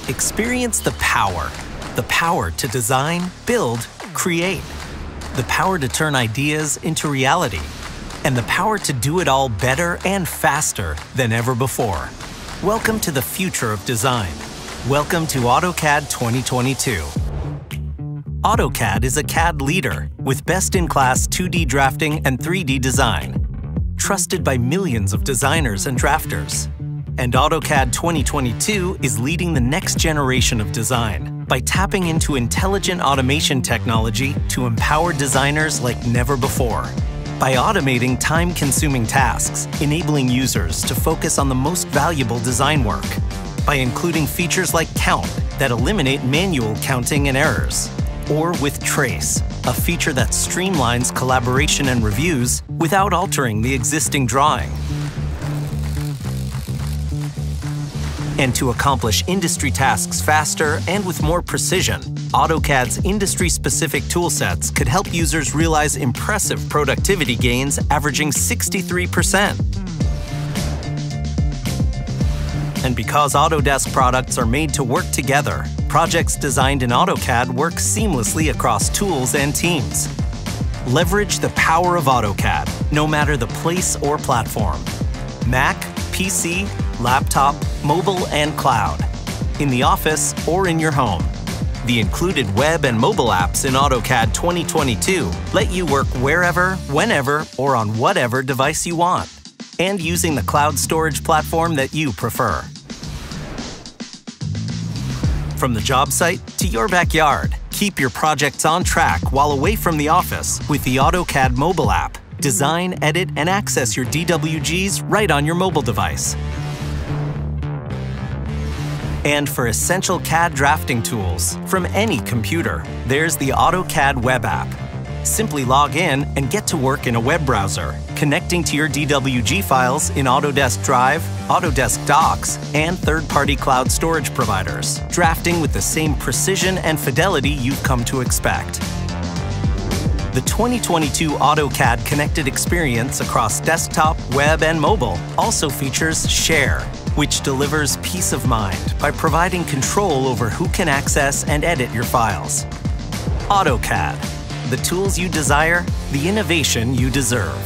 Experience the power to design, build, create, the power to turn ideas into reality, and the power to do it all better and faster than ever before. Welcome to the future of design. Welcome to AutoCAD 2022. AutoCAD is a CAD leader with best-in-class 2D drafting and 3D design, trusted by millions of designers and drafters. And AutoCAD 2022 is leading the next generation of design by tapping into intelligent automation technology to empower designers like never before. By automating time-consuming tasks, enabling users to focus on the most valuable design work. By including features like Count that eliminate manual counting and errors. Or with Trace, a feature that streamlines collaboration and reviews without altering the existing drawing. And to accomplish industry tasks faster and with more precision, AutoCAD's industry-specific toolsets could help users realize impressive productivity gains averaging 63%. And because Autodesk products are made to work together, projects designed in AutoCAD work seamlessly across tools and teams. Leverage the power of AutoCAD, no matter the place or platform. Mac, PC, laptop, mobile, and cloud. In the office or in your home. The included web and mobile apps in AutoCAD 2022 let you work wherever, whenever, or on whatever device you want, and using the cloud storage platform that you prefer. From the job site to your backyard, keep your projects on track while away from the office with the Autocad Mobile App. Design, edit, and access your DWGs right on your mobile device. And for essential CAD drafting tools from any computer, there's the Autocad Web App. Simply log in and get to work in a web browser, connecting to your DWG files in Autodesk Drive, Autodesk Docs, and third-party cloud storage providers, drafting with the same precision and fidelity you've come to expect. The 2022 AutoCAD connected experience across desktop, web, and mobile also features Share, which delivers peace of mind by providing control over who can access and edit your files. AutoCAD, the tools you desire, the innovation you deserve.